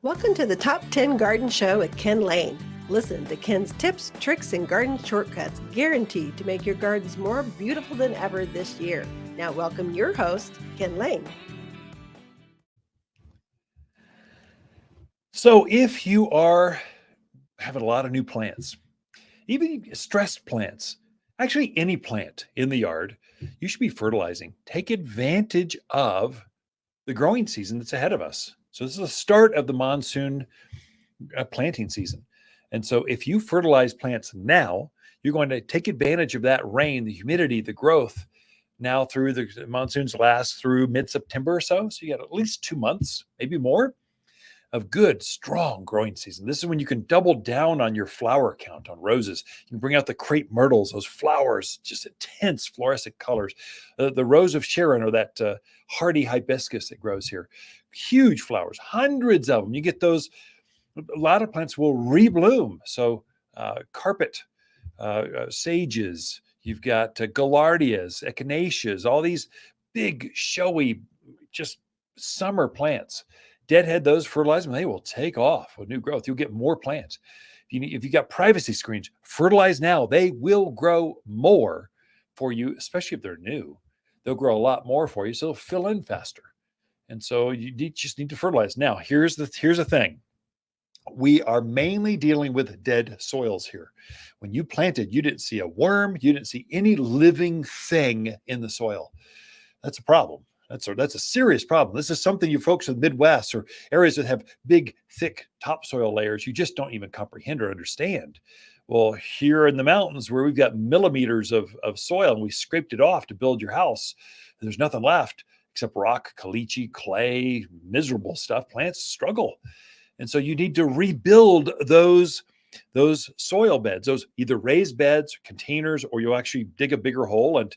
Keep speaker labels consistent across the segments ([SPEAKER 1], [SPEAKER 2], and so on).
[SPEAKER 1] Welcome to the Top 10 Garden Show with Ken Lain. Listen to Ken's tips, tricks, and garden shortcuts guaranteed to make your gardens more beautiful than ever this year. Now, welcome your host, Ken Lain.
[SPEAKER 2] So if you are having a lot of new plants, even stressed plants, actually any plant in the yard, you should be fertilizing. Take advantage of the growing season that's ahead of us. So this is the start of the monsoon planting season. And so if you fertilize plants now, you're going to take advantage of that rain, the humidity, the growth now through the monsoons last through mid-September or so. So you got at least 2 months, maybe more, of good, strong growing season. This is when you can double down on your flower count on roses. You can bring out the crepe myrtles, those flowers, just intense fluorescent colors. The rose of Sharon, or that hardy hibiscus that grows here. Huge flowers, hundreds of them. You get those, a lot of plants will rebloom. So carpet, sages, you've got gaillardias, echinacеas, all these big, showy, just summer plants. Deadhead those, fertilize them, they will take off with new growth. You'll get more plants. If you got privacy screens, fertilize now. They will grow more for you, especially if they're new. They'll grow a lot more for you, so they'll fill in faster. And so just need to fertilize. Now, here's the thing. We are mainly dealing with dead soils here. When you planted, you didn't see a worm, you didn't see any living thing in the soil. That's a problem. That's a serious problem. This is something you folks in the Midwest or areas that have big, thick topsoil layers, you just don't even comprehend or understand. Well, here in the mountains where we've got millimeters of soil and we scraped it off to build your house, there's nothing left except rock, caliche, clay, miserable stuff. Plants struggle. And so you need to rebuild those soil beds, those either raised beds, containers, or you'll actually dig a bigger hole and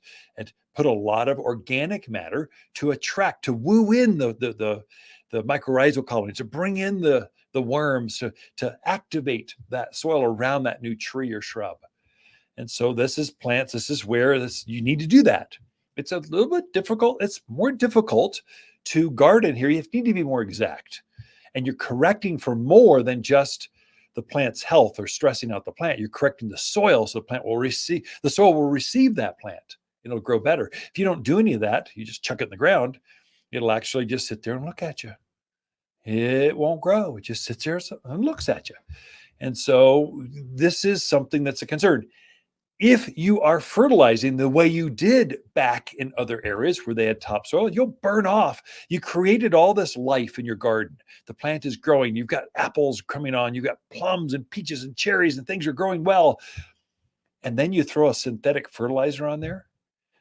[SPEAKER 2] put a lot of organic matter to attract, to woo in the mycorrhizal colonies, to bring in the worms, to activate that soil around that new tree or shrub. And so this is plants. This is where you need to do that. It's a little bit difficult. It's more difficult to garden here. You need to be more exact. And you're correcting for more than just the plant's health or stressing out the plant. You're correcting the soil so the soil will receive that plant. It'll grow better. If you don't do any of that, you just chuck it in the ground, it'll actually just sit there and look at you. It won't grow. It just sits there and looks at you. And so this is something that's a concern. If you are fertilizing the way you did back in other areas where they had topsoil, you'll burn off. You created all this life in your garden. The plant is growing. You've got apples coming on. You've got plums and peaches and cherries, and things are growing well. And then you throw a synthetic fertilizer on there.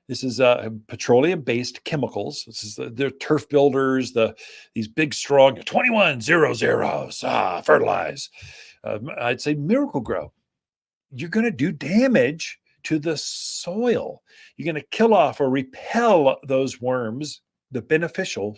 [SPEAKER 2] This is petroleum-based chemicals. This is the turf builders, these big, strong 2100s, fertilize. I'd say Miracle-Gro. You're going to do damage to the soil. You're going to kill off or repel those worms, the beneficial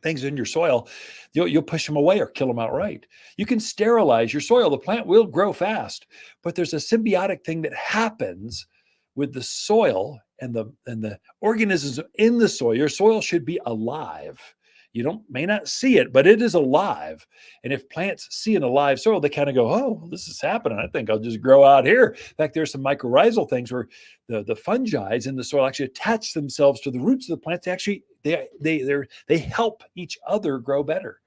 [SPEAKER 2] things in your soil. You'll push them away or kill them outright. You can sterilize your soil. The plant will grow fast, but there's a symbiotic thing that happens with the soil and the organisms in the soil. Your soil should be alive. You may not see it, but it is alive. And if plants see an alive soil, they kind of go, oh, this is happening. I think I'll just grow out here. In fact, there's some mycorrhizal things where the fungi in the soil actually attach themselves to the roots of the plants. They help each other grow better.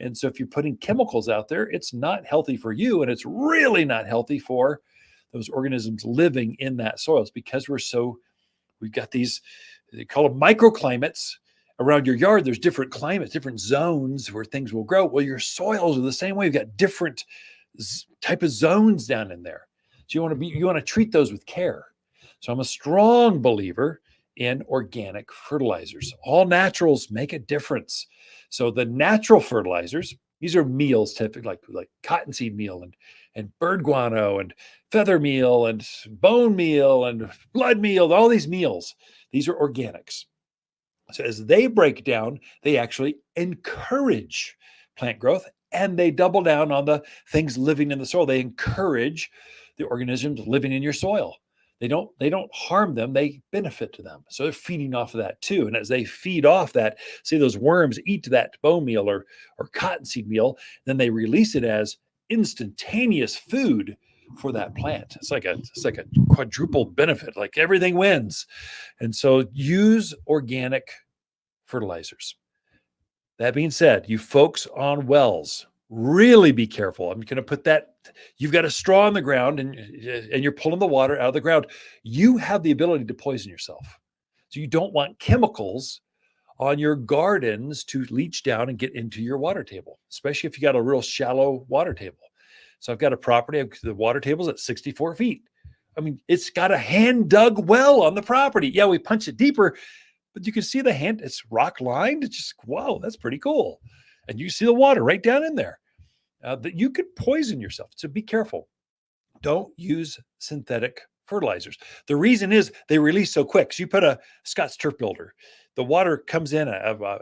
[SPEAKER 2] And so if you're putting chemicals out there, it's not healthy for you, and it's really not healthy for those organisms living in that soil. It's because we've got these, they call them microclimates. Around your yard, there's different climates, different zones where things will grow. Well, your soils are the same way. You've got different type of zones down in there. So you want to treat those with care. So I'm a strong believer in organic fertilizers. All naturals make a difference. So the natural fertilizers, these are meals, typically like cottonseed meal and bird guano and feather meal and bone meal and blood meal, all these meals. These are organics. So as they break down, they actually encourage plant growth, and they double down on the things living in the soil. They encourage the organisms living in your soil. They don't harm them, they benefit to them. So they're feeding off of that too. And as they feed off that, say those worms eat that bone meal or cottonseed meal, then they release it as instantaneous food for that plant. It's like a quadruple benefit, like everything wins. And so use organic fertilizers. That being said, you folks on wells, really be careful. I'm going to put that. You've got a straw in the ground and you're pulling the water out of the ground. You have the ability to poison yourself. So you don't want chemicals on your gardens to leach down and get into your water table, especially if you got a real shallow water table. So I've got a property, the water table's at 64 feet. I mean, it's got a hand dug well on the property. Yeah, we punch it deeper, but you can see the hand, it's rock lined. It's just, wow, that's pretty cool. And you see the water right down in there. That you could poison yourself. So be careful. Don't use synthetic fertilizers. The reason is they release so quick. So you put a Scott's turf builder, the water comes in,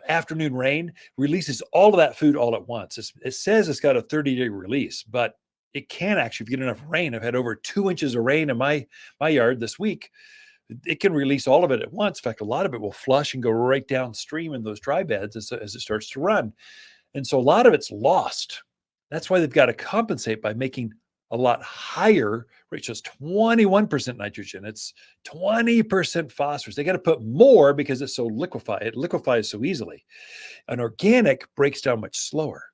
[SPEAKER 2] afternoon rain, releases all of that food all at once. It says it's got a 30-day release, but it can actually, if you get enough rain. I've had over 2 inches of rain in my yard this week. It can release all of it at once. In fact, a lot of it will flush and go right downstream in those dry beds as it starts to run. And so a lot of it's lost. That's why they've got to compensate by making a lot higher, which is 21% nitrogen. It's 20% phosphorus. They got to put more because it's so liquefied. It liquefies so easily. An organic breaks down much slower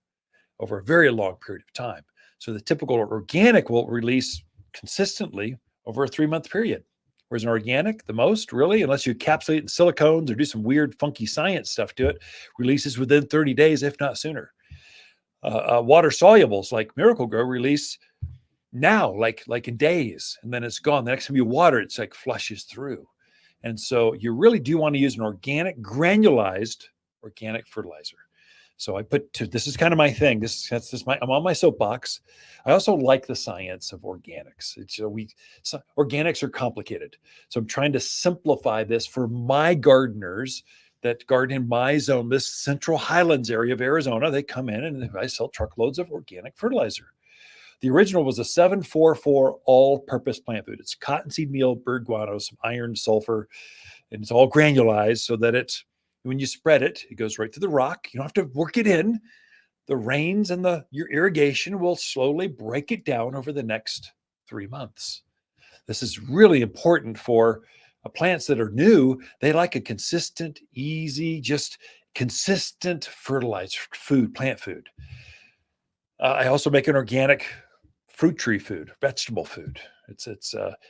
[SPEAKER 2] over a very long period of time. So the typical organic will release consistently over a 3-month period. Whereas an organic, the most really, unless you encapsulate it in silicones or do some weird funky science stuff to it, releases within 30 days, if not sooner. Water solubles like Miracle-Gro release now, like in days, and then it's gone. The next time you water, it's like flushes through. And so you really do want to use an organic, granulized organic fertilizer. So this is kind of my thing. I'm on my soapbox. I also like the science of organics. Organics are complicated. So I'm trying to simplify this for my gardeners that garden in my zone, this central highlands area of Arizona. They come in and I sell truckloads of organic fertilizer. The original was a 744 all-purpose plant food. It's cottonseed meal, bird guano, some iron, sulfur, and it's all granulized so that when you spread it, it goes right to the rock. You don't have to work it in. The rains and your irrigation will slowly break it down over the next 3 months. This is really important for plants that are new. They like a consistent, easy, just consistent fertilized food, plant food. I also make an organic fruit tree food, vegetable food. It's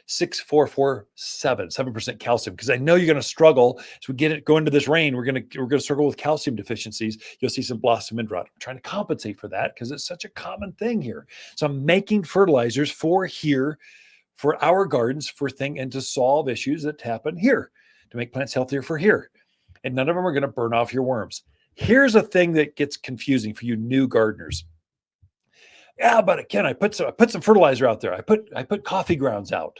[SPEAKER 2] 6447, 7% calcium, because I know you're going to struggle as we go into this rain. We're going to struggle with calcium deficiencies. You'll see some blossom end rot. I'm trying to compensate for that because it's such a common thing here. So I'm making fertilizers for our gardens and to solve issues that happen here, to make plants healthier for here. And none of them are going to burn off your worms. Here's a thing that gets confusing for you new gardeners. Yeah, but Ken, I put some fertilizer out there. I put coffee grounds out.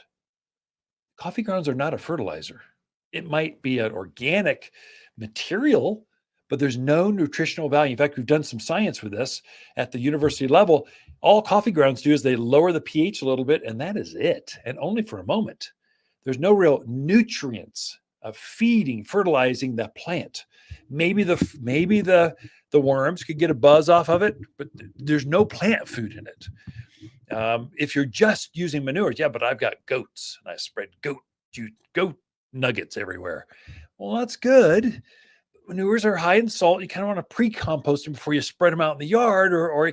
[SPEAKER 2] Coffee grounds are not a fertilizer. It might be an organic material, but there's no nutritional value. In fact, we've done some science with this at the university level. All coffee grounds do is they lower the pH a little bit, and that is it, and only for a moment. There's no real nutrients of feeding, fertilizing the plant. Maybe the worms could get a buzz off of it, but there's no plant food in it. If you're just using manures, yeah, but I've got goats and I spread goat nuggets everywhere. Well, that's good. Manures are high in salt. You kind of want to pre-compost them before you spread them out in the yard, or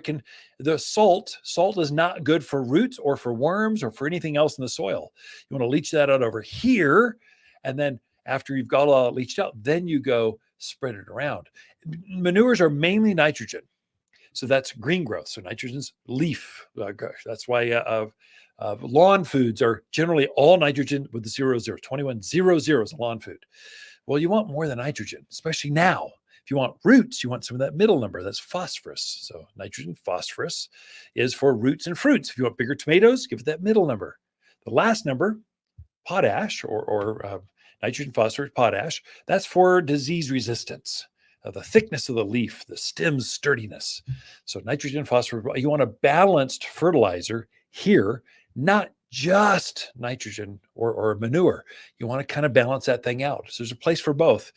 [SPEAKER 2] the salt is not good for roots or for worms or for anything else in the soil. You want to leach that out over here, and then after you've got all leached out, then you go spread it around. Manures are mainly nitrogen. So that's green growth. So nitrogen's leaf. That's why lawn foods are generally all nitrogen with the 00, 2100 is a lawn food. Well, you want more than nitrogen, especially now. If you want roots, you want some of that middle number. That's phosphorus. So nitrogen, phosphorus is for roots and fruits. If you want bigger tomatoes, give it that middle number. The last number, potash or nitrogen, phosphorus, potash, that's for disease resistance. The thickness of the leaf, the stem's sturdiness. So nitrogen, phosphorus, you want a balanced fertilizer here, not just nitrogen or manure. You want to kind of balance that thing out. So there's a place for both.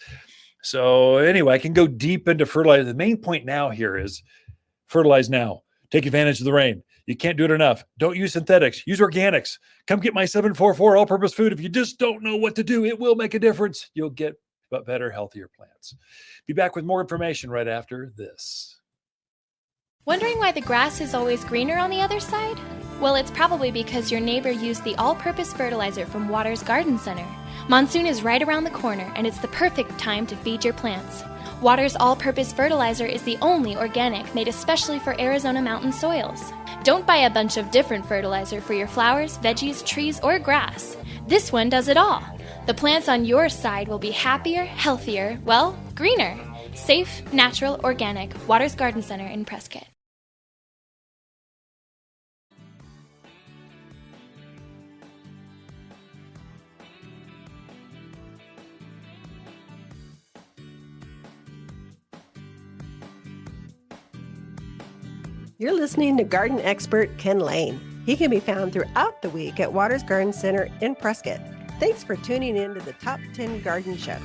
[SPEAKER 2] So anyway, I can go deep into fertilizer. The main point now here is fertilize now. Take advantage of the rain. You can't do it enough. Don't use synthetics. Use organics. Come get my 744 all-purpose food. If you just don't know what to do, it will make a difference. You'll get better, healthier plants. Be back with more information right after this.
[SPEAKER 3] Wondering why the grass is always greener on the other side? Well, it's probably because your neighbor used the all-purpose fertilizer from Water's Garden Center. Monsoon is right around the corner, and it's the perfect time to feed your plants. Water's all-purpose fertilizer is the only organic made especially for Arizona mountain soils. Don't buy a bunch of different fertilizer for your flowers, veggies, trees, or grass. This one does it all. The plants on your side will be happier, healthier, well, greener. Safe, natural, organic. Water's Garden Center in Prescott.
[SPEAKER 1] You're listening to garden expert Ken Lain. He can be found throughout the week at Water's Garden Center in Prescott. Thanks for tuning in to the Top 10 Garden Show.